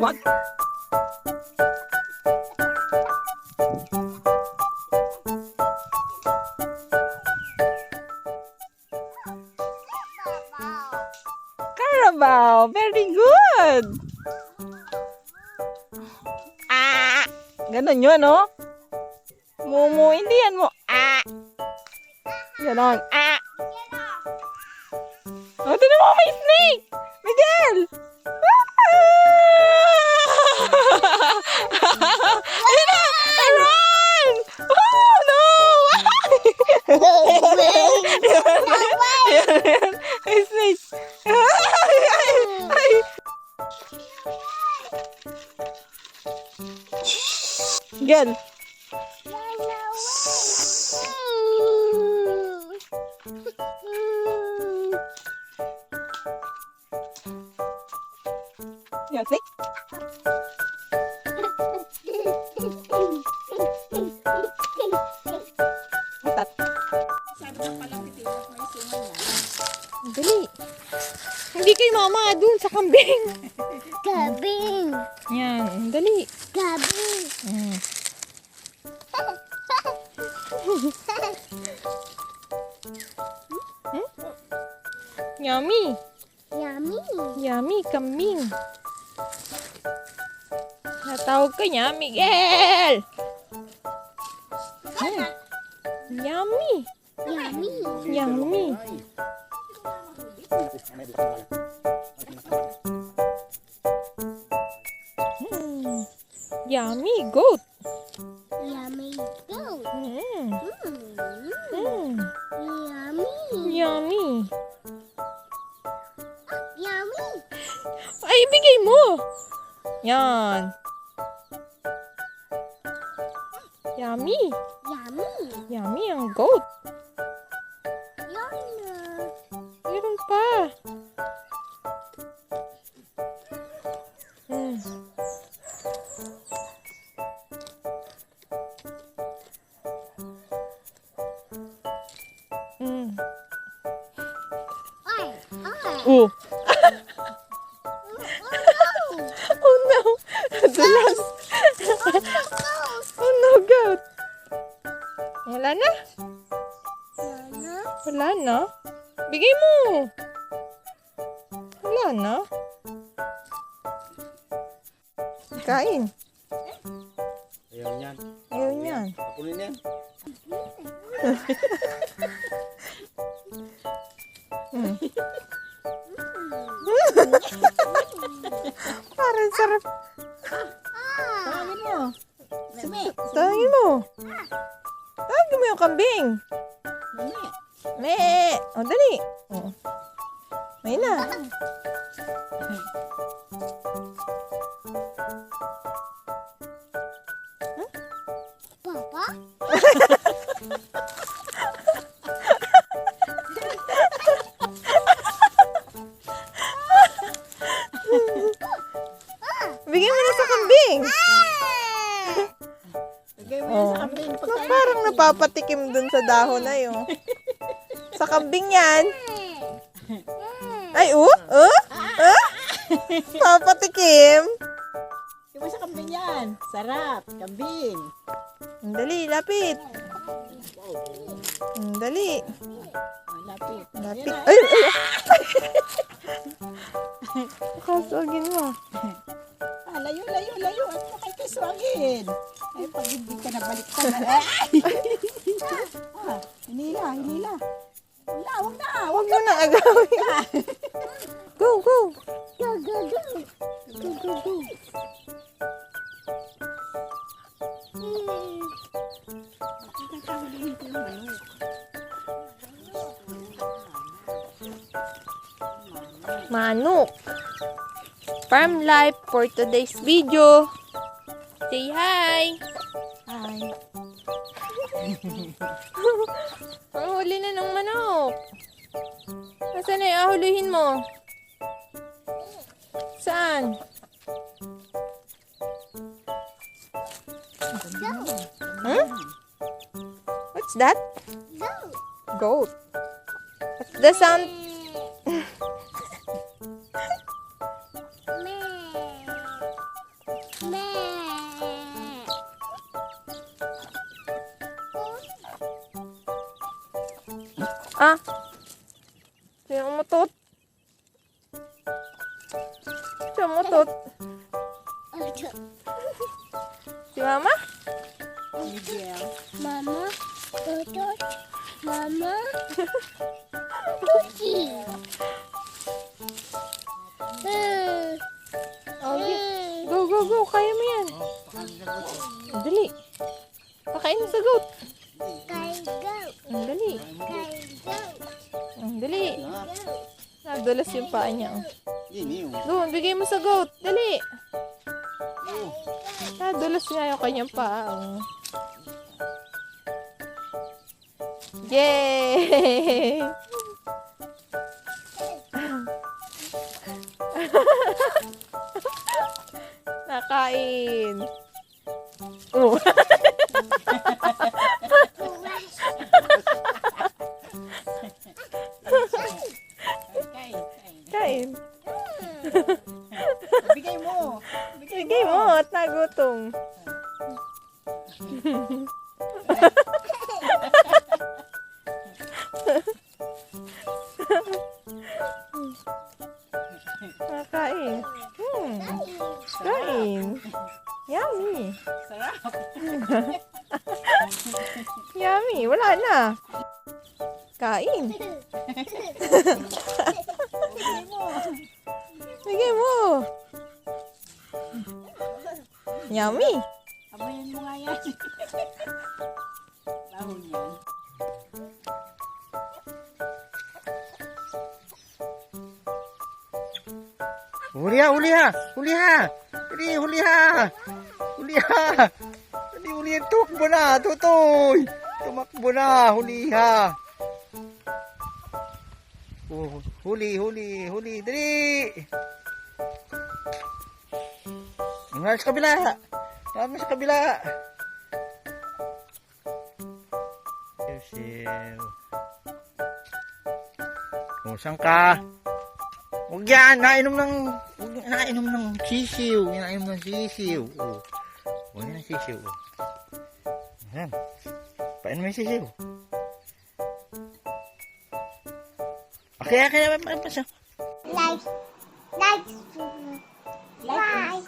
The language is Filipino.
What? Carabao, very good. Ah, ganon yun, no? Mumu, hindi yan mo. Ah. Ganon. Ah. Oh, tinan mo, may snake. Miguel. Run! Oh, no! May snake. Miguel. Yan, snake. Matat. Dali. Hindi kay mama dun sa kambing. Kambing. Yan, dali. Kambing. Yummy. Yummy. Yummy, kambing. Natawag ka niya, Miguel. Yummy. Yummy. Yummy. Yummy, goat. Yummy. Go. Yummy. Yummy. Yummy. Ay, ibigay mo. Yan. Yummy. Yummy. Yummy ang goat. Yummy. Meron pa. Ay. Ay. Oh. Oh no. Dulas. Oh no, goat. Wala na. Yana. Wala na. Bigay mo. Wala na. Kain. Ayaw niyan. Ayaw niyan. Pakunin yan. Parang sarap. Tawagin mo. Lami. Tawagin mo. Tawagin mo yung kambing. Lami. Me. O, dali. O. May na. Papa? Bigyan mo na sa kambing. Lagay mo Oh. sa kambing. So, parang napapatikim dun sa dahon na yun. Sa kambing yan. Ay, papatikim. Diba sa kambing yan? Sarap. Kambing. Dali, lapit. Dali. Lapit. Lapit. Ay, ay. Kasagin mo. Layo. At mo kay kaswagin. Ay, pag hindi ka nabalik ka na. Hinila. Wag na. Huwag mo na agawin. Go. Go. Manok. Farm life for today's video. Say hi. Hi. Ang huli na ng manok. Nasaan na yung ahuluhin mo? Saan? What's that? Goat. Goat. What's the sound? Ah. Sino umutot? Sino umutot? Si Mama? Miguel. Mama, tutot. Mama, tuti. Okay. Go, go, go. Kaya mo yan. Dali. Pakain mo sa goat. Kay goat. Dali. Kay goat. Dali. Goat. Nadulas yung paa niya. Ini yung. Doon, bigay mo sa goat. Dali. Nadulas nga yung kanyang paa. Oh. Yay! Nakain. Oh. Kain. Kain. Bigay mo. Bigay mo at nagutom. Nakain. Kain. Yummy. Sarap. Yummy. Wala na. Kain. Bigay mo. Bigay mo. Yummy. Abayan mo nga yan. Lahon yan. Huli ha, huli ha. Huli ha. Dali, huli ha. Huli ha. Dali, huli ha. Tumakbo na, tutoy. Tumakbo na, huli ha. Oh, huli, huli, huli. Dali. Nga sa kabila. Nga sa kabila. Siw. Oh, saan ka? Huwag yan, nainom ng sisiw. Nainom ng sisiw. Oh. Huwag yan ng sisiw. Oh. Ayan. Paano may sisiw? Okay, okay. Like, like, like.